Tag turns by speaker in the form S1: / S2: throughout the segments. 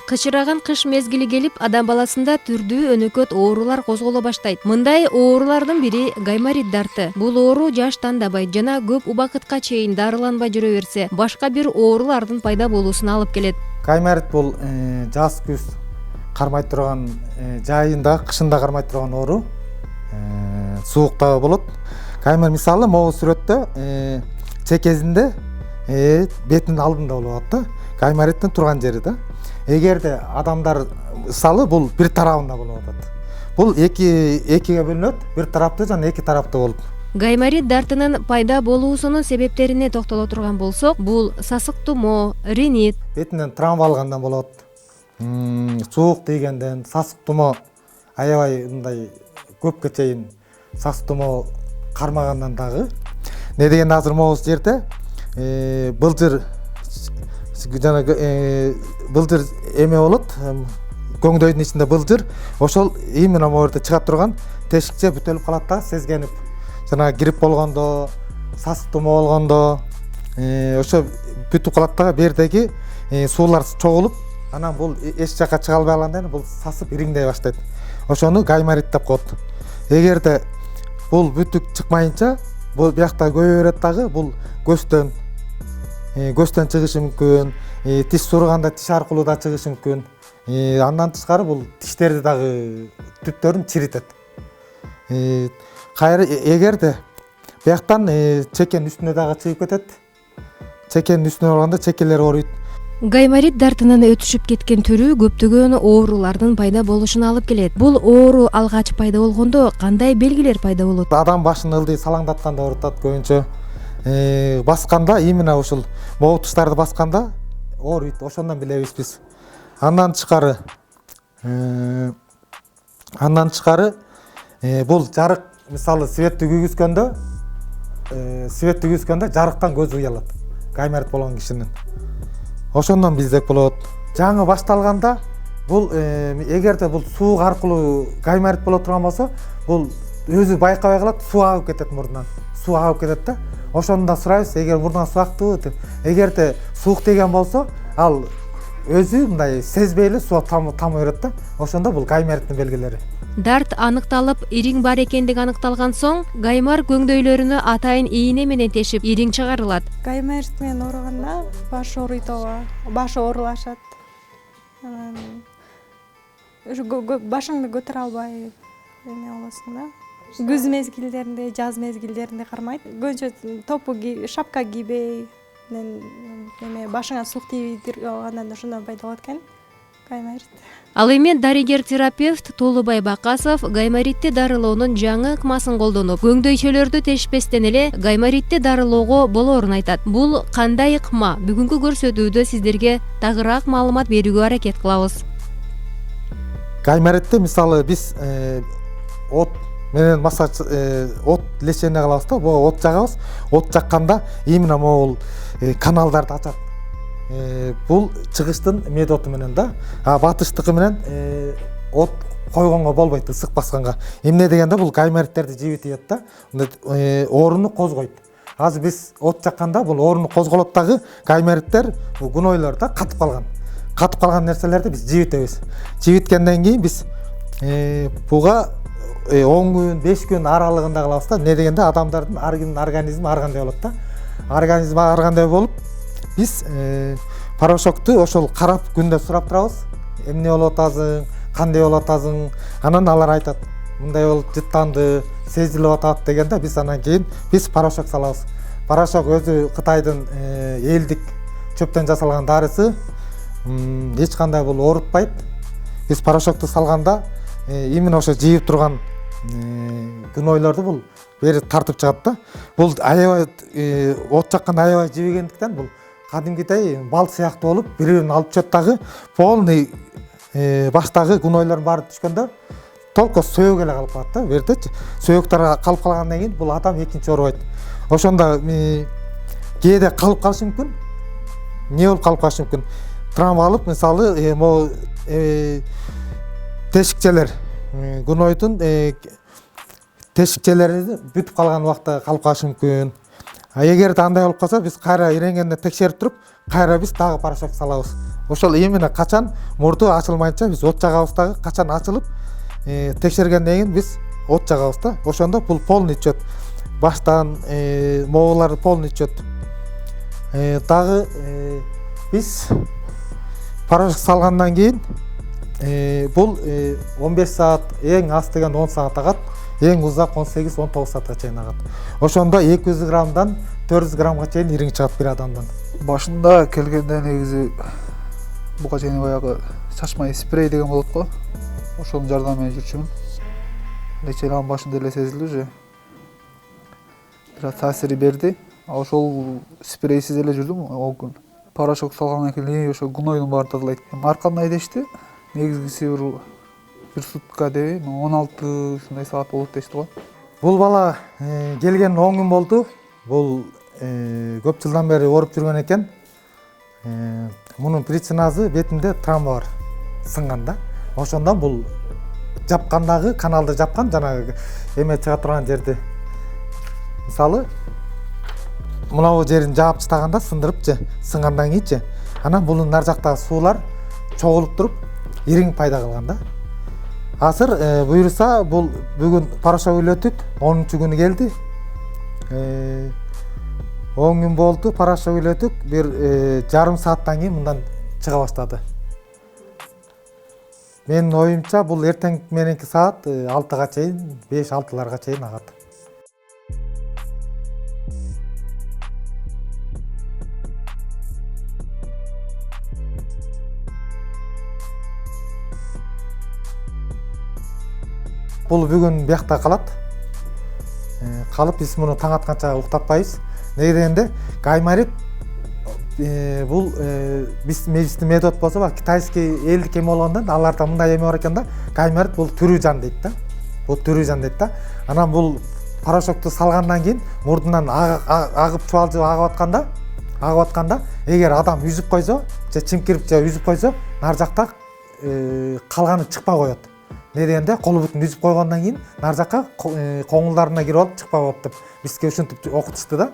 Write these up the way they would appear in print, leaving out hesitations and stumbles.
S1: Кычыраган кыш мезгили келип, адам баласында түрдүү өнөкөт оорулар козголо баштайт. Мындай оорулардын бири гайморит дарты. Бул оору жаш тандабай жана көп убакытка чейин дарыланбай жүрө берсе, башка бир оорулардын пайда болуусуна алып келет.
S2: Гайморит бул жаз күз кармай турган, жайында, кышында кармай турган оору. Сууктагы болот. Гайморит мисалы могу сүрөттө чекесинде бетинин алдында болуп атат да. Гаймориттин турган жери да. Эгерде адамдар мисалы бул бир тарабында болуп атат. Бул экиге бөлүнөт, бир тараптуу жана эки тараптуу болуп.
S1: Гайморит дартынын пайда болуусунун себептерине токтоло турган болсок, бул сасык тумоо, ринит,
S2: Бетинен травма алгандан болот. Суук тийгенден, сасык тумоо аябай мындай көпкө чейин сасык тумоо кармагандан дагы. Не дегенде азыр могу жерде былжыр жана былжыр эме болот, көңдөйдүн ичинде былжыр, ошол именно могу жерде чыга турган тешикче бүтөлүп калат да, сезгенип. Жана грипп болгондо, сасык тумоо болгондо, ошо бүтүп калат да, бердеги суулар чогулуп, анан бул эч жака чыга албай калганда бул сасып ириңдей баштайт. Ошону гайморит деп коет. Эгерде бул бүтүк чыкмайынча, бул биякта көбөйө берет дагы, бул көздөн чыгышы мүмкүн, тиш сурганда тиш аркылуу да чыгышы мүмкүн. Андан тышкары бул тиштерди дагы түптөрүн чиритет. Кайра эгерде бияктан чекенин үстүнө дагы чыгып кетет. Чекенин үстүнө болгондо чекелер ооруйт.
S1: Гайморит дартынын өтүшүп кеткен түрү көптөгөн оорулардын пайда болушуна алып келет. Бул оору алгач пайда болгондо кандай белгилер пайда болот?
S2: Адам башын ылдый салаңдатканда оорутат көбүнчө. Басканда, именно ушул могу туштарды басканда ооруйт. Ошондон билебиз биз. Андан тышкары бул жарык, мисалы светти күйгүзгөндө жарыктан көзү уялат. Гайморит болгон кишинин. Ошондон билсек болот. Жаңы башталганда бул эгерде бул суук аркылуу гайморит боло турган болсо, бул өзү байкабай калат, суу агып кетет мурдунан. Суу агып кетет да. Ошондон сурайбыз, эгер мурдунан суу актыбы деп. Эгерде суук тийген болсо, ал өзү мындай сезбей эле суу тамый берет да. Ошондо бул гаймориттин белгилери.
S1: Дарт аныкталып, ириң бар экендиги аныкталган соң, гаймар көңдөйлөрүнө атайын ийне менен тешип, ириң чыгарылат.
S3: Гайморит менен ооруганда баш ооруйт, башы оорулашат. Башыңды көтөрө албай эме болосуң да. Күз мезгилдеринде, жаз мезгилдеринде кармайт. Көбүнчө топу шапка кийбей, башыңа суук тийип алгандан ошондон пайда болот экен. Гайморит.
S1: Ал эми дарыгер-терапевт Толубай Бакасов гайморитти дарылоонун жаңы ыкмасын колдонуп, көңдөйчөлөрдү тешпестен эле гайморитти дарылоого болоорун айтат. Бул кандай ыкма? Бүгүнкү көрсөтүүдө сиздерге тагыраак маалымат берүүгө аракет кылабыз.
S2: Гайморитти мисалы биз от менен массаж, от лечение кылабыз да, от жагабыз. От жакканда именно могул каналдарды ачат. Бул чыгыштын методу менен да, батыштыкы менен от койгонго болбойт, ысык басканга. Эмне дегенде бул гаймориттерди жибитет да, ооруну козгойт. Азыр биз от жакканда бул ооруну козголот дагы, гаймориттер бул гунойлор да катып калган нерселерди биз жибитебиз. Жибиткенден кийин биз буга 10 күн, 5 күн аралыгында кылабыз да. Не дегенде адамдардын ар кимдин организми ар кандай болот да. Организми ар кандай болуп, биз порошокту ошол карап күндө сурап турабыз. Эмне болуп атасың, кандай болуп атасың? Анан алар айтат, мындай болуп жыттанды, сезилип атат дегенде биз анан кийин биз порошок салабыз. Порошок өзү Кытайдын элдик чөптөн жасалган дарысы, эч кандай бул оорутпайт. Биз порошокту салганда именно ошо жийип турган күнөйлөрдү бул бери тартып чыгат да. Бул аябай от жакканда аябай жибегендиктен бул кадимкидей бал сыяктуу болуп, бири-бирин алып чөт дагы, полный баштагы күнөйлөрдүн баары түшкөндө только сөөгө эле калып калат да, бердечи. Сөөктөр калып калгандан кийин бул адам экинчи оорубайт. Ошондо кээде калып калышы мүмкүн. Не болуп калып калышы мүмкүн? Травма алып, мисалы, тешикчелер, күнөйдүн тешикчелери бүтүп калган убакта калып калышы мүмкүн. Эгерде андай болуп калса, биз кайра иренгенде текшерип туруп, кайра биз дагы порошок салабыз. ошол именно качан мурду ачылмайынча биз от жагабыз дагы, качан ачылып текшергенден кийин биз от жагабыз да. Ошондо бул полный учет. Баштан могулар полный учет. Дагы биз порошок салгандан кийин бул 15 саат, эң аз деген 10 саат агат, эң узак 18-19 саатка чейин агат. Ошондо 200 граммдан 400 граммга чейин ириң чыгат бир адамдан.
S4: Башында келгенде негизи буга чейин баягы чачмай спрей деген болот го. Ошонун жардамы менен жүрчүмүн. Лечениянын башында эле сезилди уже. Бирок таасири берди. Ошол спрейсиз эле жүрдүм 10 күн. Порошок салгандан кийин ошо гнойдун баары тазалайт. Аркамда дешти. Негизгиси бир сутка деби 16 ушундай саат болот дешти го.
S2: Бул бала келген 10 күн болду. Бул көп жылдан бери ооруп жүргөн экен. Мунун причинасы бетинде травма бар, сынган да. Ошондон бул жапкандагы каналды жапкан, жанагы эме чыга турган жерди. Мисалы, мынау жерин жаап тастаганда сындырыпчы, сынгандан кийинчи, анан бунун нар жактагы суулар чогулуп туруп, ириң пайда кылган да. Азыр буюрса бул бүгүн порошок үйлөтүп, 10-чу күнү келди. 10 күн болду, порошок үйлөтүп, бир жарым сааттан кийин мындан чыга баштады. Менин оюмча бул эртең мененки саат 6-га чейин, 5-6-ларга чейин агат. Бул бүгүн биякта калат. Калып биз муну таң атканча уктатпайбыз. Неге дегенде, гайморит бул биздин метод болсо, китайский элдик эме болгондон аларда мындай эме бар экен да. Гайморит бул түрүү жан дейт да. Бул түрүү жан дейт да. Анан бул порошокту салгандан кийин мурдунан агып чубалжып агып атканда, эгер адам үзүп койсо, же чимкирип же үзүп койсо, нар жакта калганы чыкпай коет. Не дегенде, колу бутун үзүп койгондон кийин нар жакка коңулдарына кирип алып чыкпай коет деп бизге ушинтип окутушту да.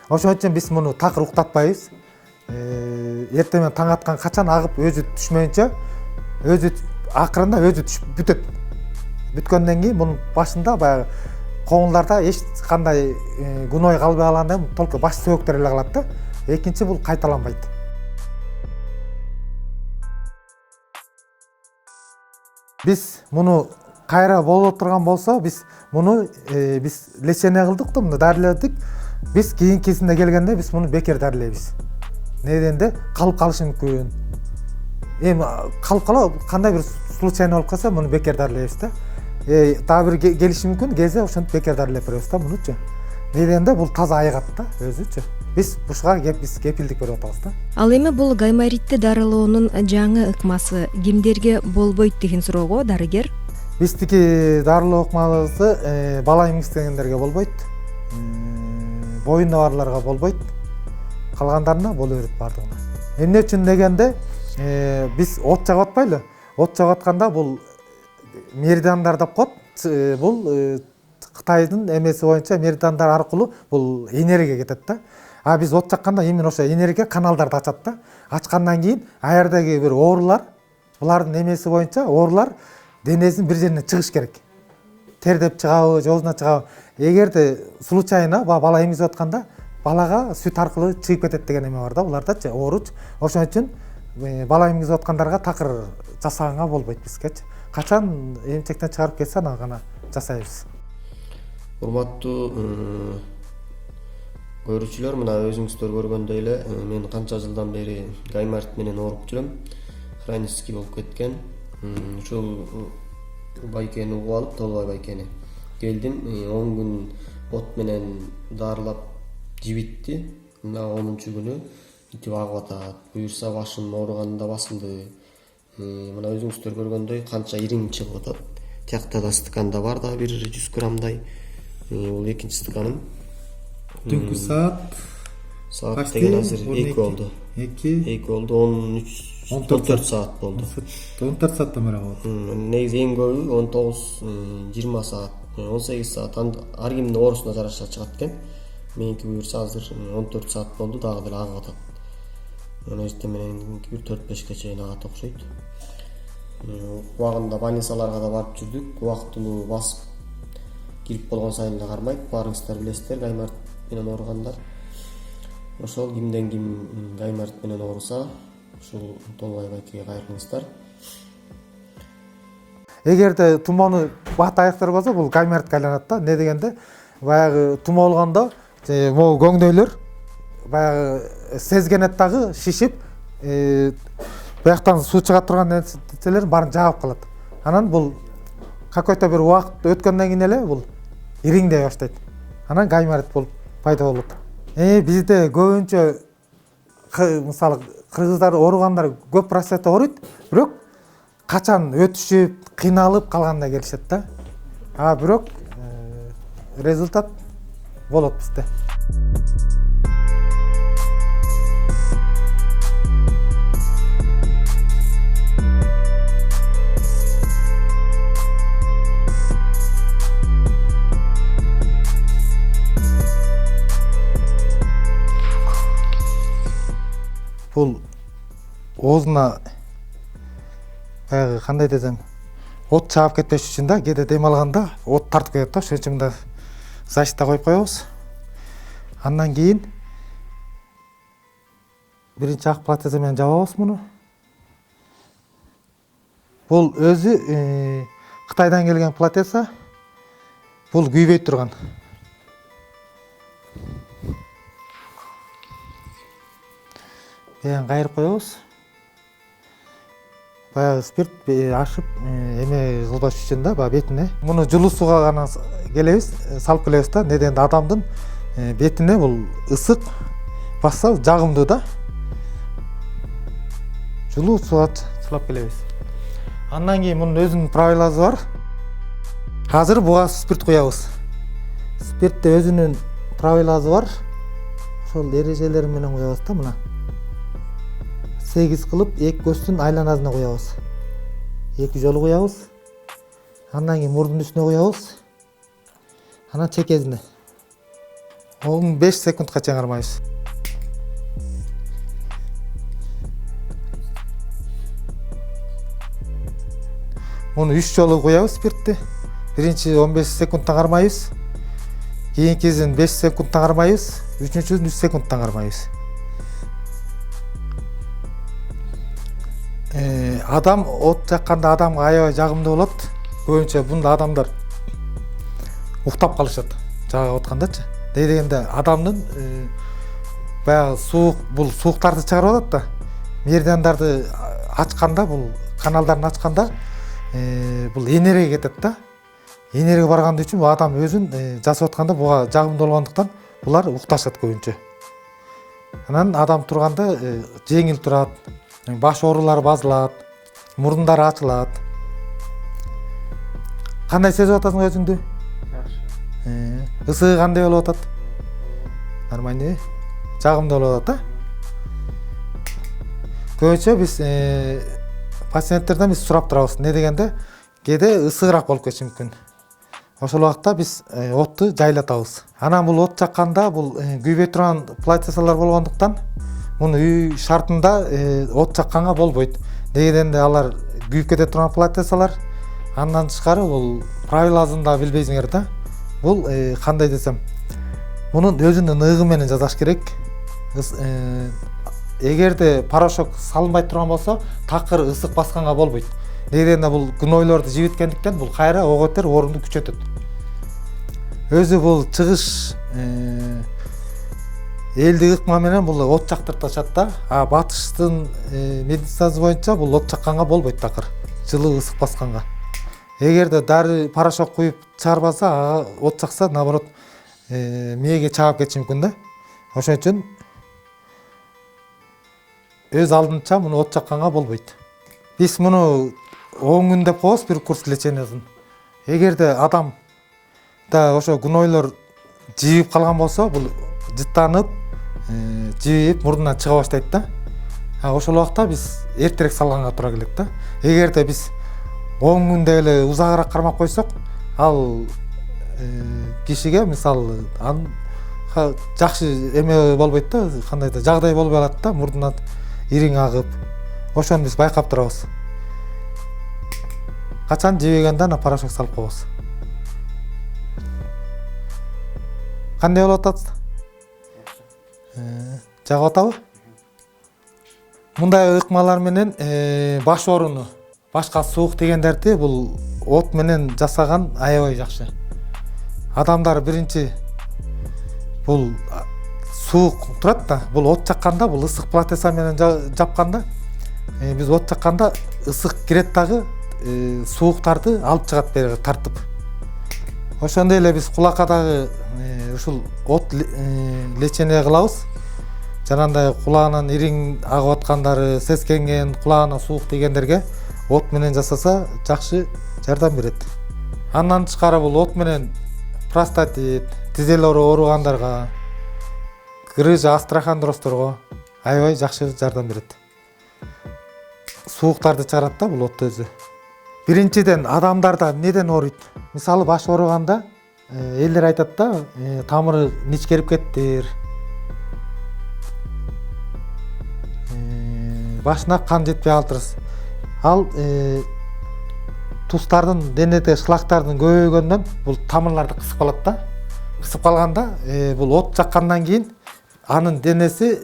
S2: Ошон үчүн биз муну такыр уктатпайбыз. Эртең менен таң аткан качан агып өзү түшмөйүнчө, өзү акырында өзү түшүп бүтөт. Бүткөндөн кийин мунун башында баягы коңулдарда эч кандай гуной калбай калгандай только баш сөөктөр эле калат да. Экинчи бул кайталанбайт. Биз муну кайра болуп турган болсо, биз муну биз лечение кылдык да, муну дарыледик. Биз кийинкисинде келгенде биз муну бекер дарылайбыз. Не дегенде, калып калышы мүмкүн. Эми калып калып кандай бир случайно болуп калса, муну бекер дарылайбыз да. Дагы бир келиши мүмкүн, келсе ошентип бекер дарылап беребиз да мунучу. Не дегенде, бул таза айыгат да өзүчү. Биз бушуга биз кепилдик берип атабыз да.
S1: Ал эми бул гайморитти дарылоонун жаңы ыкмасы кимдерге болбойт деген суроого дарыгер?
S2: Биздики дарылоо ыкмасы бала эмгектенгендерге болбойт. Боюнда барларга болбойт. Калгандарына боло берет бардыгына. Эмне үчүн дегенде, биз от жагып атпайлы. От жагып атканда бул меридиандар деп коет. Бул Кытайдын эмеси боюнча меридиандар аркылуу бул энергия кетет да. А биз от жакканда именно ошо энергия каналдарды ачат да. Ачкандан кийин аярдагы бир оорулар, булардын эмеси боюнча оорулар денесинин бир жерине чыгыш керек. Тердеп чыгабы, жоозуна чыгабы. Эгерде случайно бала эмизип атканда балага сүт аркылуу чыгып кетет деген эме бар да, булардачы ооруч. Ошон үчүн бала эмизип аткандарга такыр жасаганга болбойт бизгечи. Качан эмчектен чыгарып кетсе аны гана жасайбыз.
S5: Урматтуу көрүүчүлөр, мына өзүңүздөр көргөндөй эле мен канча жылдан бери гайморит менен ооруп жүрөм. Хронический болуп кеткен. Ушул байкени угуп алып, Толбай байкени. Келдим, 10 күн от менен дарылап жибитти. Мына 10-чу күнү итип агып атат. Буюрса башым ооруганында басылды. Мына өзүңүздөр көргөндөй канча ириң чыгып атат. Тиякта да стаканда бар да бир 100 граммдай. Бул экинчи стаканым.
S2: Түнкү саат
S5: деген азыр 2 болду. 2 болду, 14 саат болду.
S2: 14 сааттан бери болот.
S5: Негизи эң көбү 19-20 саат, 18 саат ар кимдин оорусуна жараша чыгат экен. Меники буюрса азыр 14 саат болду, дагы деле агып атат. университет менен бир 4-5ке чейин агат окшойт. Убагында больницаларга да барып жүрдүк. Убактылуу басып кирип болгон сайын эле кармайт. Баарыңыздар билесиздер, гайморит менен ооругандар. Ошол кимден ким гайморит менен ооруса, ушул Толбой байкеге кайрылыңыздар.
S2: Эгерде тумоону бат аяктар болсо, бул гайморитке айланат да. Не дегенде, баягы тумоо болгондо могу көңдөйлөр баягы сезгенет дагы шишип, бияктан суу чыга турган нерселер баарын жаап калат. Анан бул какой-то бир убакыт өткөндөн кийин эле бул ириңдей баштайт. Анан гайморит болуп пайда болот. Бизде көбүнчө мисалы кыргыздар ооругандар көп процентте ооруйт, бирок качан өтүшүп, кыйналып калганда келишет да. Бирок результат болот бизде. Бул оозуна баягы кандай десем, от чаап кетпеш үчүн да, кээде дем алганда от тартып кетет да, ошон үчүн да защита коюп коебуз. Андан кийин биринчи ак платеза менен жабабыз муну. Бул өзү Кытайдан келген платеза. Бул күйбөй турган. Кайрып коебуз. Баягы спирт ашып эме кылбаш үчүн да, баягы бетине. Муну жылуу сууга гана келебиз, салып келебиз да. Не дегенде адамдын бетине бул ысык басса жагымдуу да. Жылуу сууга сулап келебиз. Андан кийин мунун өзүнүн правиласы бар. Азыр буга спирт куябыз. Спиртте өзүнүн правиласы бар. Ошол эрежелери менен куябыз да, мына. 8 кылып, эки көздүн айланасына куябыз. 2 жолу куябыз. Андан кийин мурдун үстүнө куябыз. Анан чекесине. 15 секундка чейин кармайбыз. Муну 3 жолу куябыз спиртти. Биринчи 15 секундтан кармайбыз. Кийинкисин 5 секундтан кармайбыз. Үчүнчүсүн 3 секундтан кармайбыз. Адам от жакканда адамга аябай жагымдуу болот. Көбүнчө бунда адамдар уктап калышат. Жагып аткандачы. Дегенде адамдын баягы суук, бул сууктарды чыгарып атат да. Меридиандарды ачканда, бул каналдарын ачканда бул энергия кетет да. Энергия барган үчүн адам өзүн жасап атканда буга жагымдуу болгондуктан булар укташат көбүнчө. Анан адам турганда жеңил турат, баш оорулары базылат, мурдундары ачылат. Кандай сезип атасың өзүңдү? Ысыгы кандай болуп атат? Нормально, жагымдуу болуп атат да? Көбүнчө биз пациенттерден биз сурап турабыз. Не дегенде, кээде ысыгыраак болуп кетиши мүмкүн. Ошол убакта биз отту жайлатабыз. Анан бул от жакканда бул күйбөй турган платезалар болгондуктан муну үй шартында от жакканга болбойт. Дегенде алар күйүп кете турган платезалар. Андан тышкары бул правиласын да билбейсиңер да. Бул кандай десем, мунун өзүнүн ыгы менен жасаш керек. Эгерде порошок салынбай турган болсо, такыр ысык басканга болбойт. Дегенде бул гнойлорду жибиткендиктен бул кайра ого бетер оорууну күчөтөт. Өзү бул чыгыш элдик ыкма менен бул от жактыртышат да. Батыштын медицинасы боюнча бул от жакканга болбойт такыр. Жылуу ысык басканга. Эгерде дары порошок куюп чыгарбаса, от жакса, наоборот, мээге чаап кетиши мүмкүн да. Ошон үчүн өз алдынча муну от жакканга болбойт. Биз муну 10 күн деп коебуз бир курс лечениясын. Эгерде адам да ошо гнойлор жибип калган болсо, бул жыттанып, жибип мурдунан чыга баштайт да. Ошол убакта биз эртерээк салганга туура келет да. Эгерде биз 10 күндө эле узагыраак кармап койсок, ал кишиге мисалы жакшы эме болбойт да, кандай да жагдай болбой калат да, мурдунан ириң агып, ошону биз байкап турабыз. Качан жебегенде ана порошок салып коебуз. Кандай болуп атат? Жагып атабы? Мындай ыкмалар менен баш ооруну, башка суук дегендерди бул от менен жасаган аябай жакшы. Адамдар биринчи бул суук турат да, бул от жакканда, бул ысык полотенца менен жапканда, биз от жакканда ысык кирет дагы сууктарды алып чыгат бери тартып. Ошондой эле биз кулакадагы ушул от лечение кылабыз. Жанагындай кулагынан ириң агып аткандары, сескенген, кулагына суук дегендерге от менен жасаса жакшы жардам берет. Андан тышкары бул от менен простатит, тизел ооругандарга, грыжа, остеохондрозторго аябай жакшы жардам берет. Сууктарды чыгарат да бул от өзү. Биринчиден адамдарда неден ооруйт? Мисалы баш ооруганда элдер айтат да, тамыры ничкерип кеттир. Башына кан жетпей калтырыз. Ал тустардын денеде шлактардын көбөйгөндөн бул тамырларды кысып калат да. Кысып калганда бул от жаккандан кийин анын денеси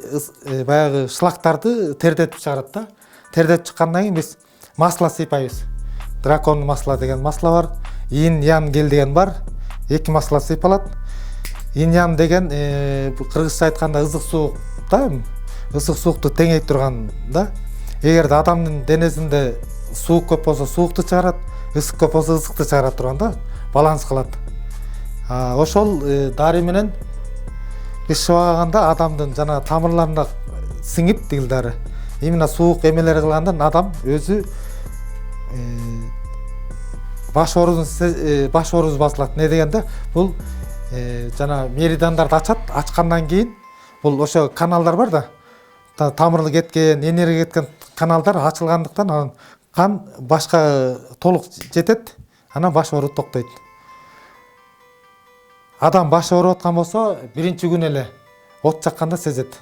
S2: баягы шлактарды тердетип чыгарат да. Тердетип чыккандан кийин биз масло сыйпайбыз. Дракон масло деген масло бар, инь-ян гел деген бар. Эки масло сыйпалат. Инь-ян деген кыргызча айтканда ысык суук да. Ысык суукту теңей турган да. Эгерде адамдын денесинде суук көп болсо суукту чыгарат, ысык көп болсо ысыкты чыгара турган да, баланс кылат. Ошол дары менен иши багаганда адамдын жана тамырларына сиңип тигил дары. Именно суук эмелер кылгандан адам өзү баш оорусу басылат. Не дегенде бул жана меридандарды ачат, ачкандан кийин бул ошо каналдар бар да. Тамырлы кеткен, энергия кеткен каналдар ачылгандыктан анан кан башка толук жетет, анан баш оору токтойт. Адам баш ооруп аткан болсо, биринчи күн эле от жакканда сезет.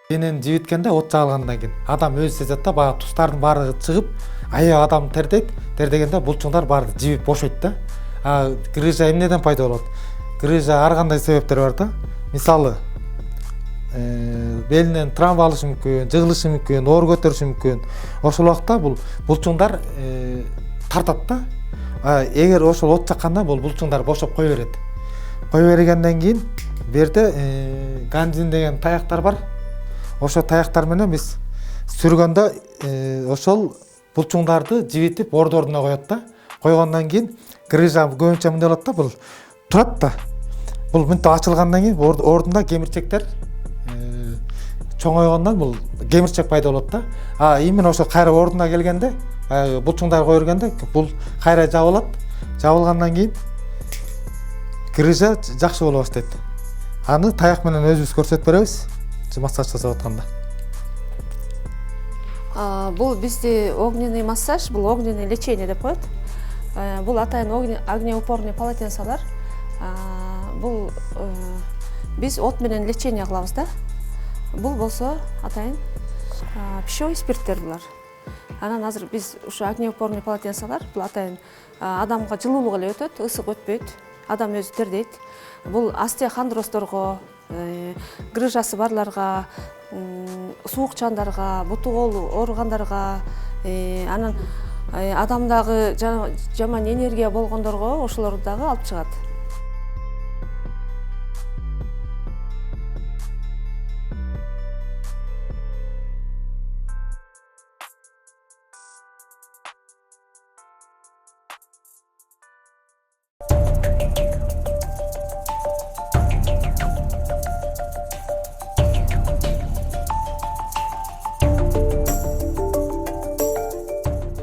S2: Денени жибиткенде от жагылгандан кийин адам өзү сезет да, баягы тустардын баары чыгып, аяк адам тердейт, тердегенде булчуңдар баары жибип бошойт да. Грыжа эмнеден пайда болот? Грыжа ар кандай себептер бар да. Мисалы, белинен травма алышы мүмкүн, жыгылышы мүмкүн, оор көтөрүшү мүмкүн. Ошол убакта бул булчуңдар тартат да. Эгер ошол от жакканда бул булчуңдар бошоп кой берет. Кой бергенден кийин берде ганзин деген таяктар бар. Ошо таяктар менен биз сүргөндө ошол булчуңдарды жибитип ордуна коет да. Койгондон кийин грыжа көбүнчө мындай болот да, бул турат да. Бул мынтип ачылгандан кийин ордунда кемирчектер чоңойгондон бул кемирчек пайда болот да. Именно ошо кайра ордуна келгенде, булчуңдар кой бергенде бул кайра жабылат. Жабылгандан кийин грыжа жакшы боло баштайт. Аны таяк менен өзүбүз көрсөтүп беребиз. Массаж жасап атканда.
S6: Бул бизде огненный массаж, бул огненный лечение деп коет. Бул атайын огнеупорный полотенцалар. Бул биз от менен лечение кылабыз да. Бул болсо атайын пищевой спирттер булар. Анан азыр биз ушу огнеупорный полотенцалар бул атайын адамга жылуулук эле өтөт, ысык өтпөйт. Адам өзү тердейт. Бул остеохондрозторго, грыжасы барларга, суукчандарга, буту кол ооругандарга, анан адамдагы жаман энергия болгондорго ошолорду дагы алып чыгат.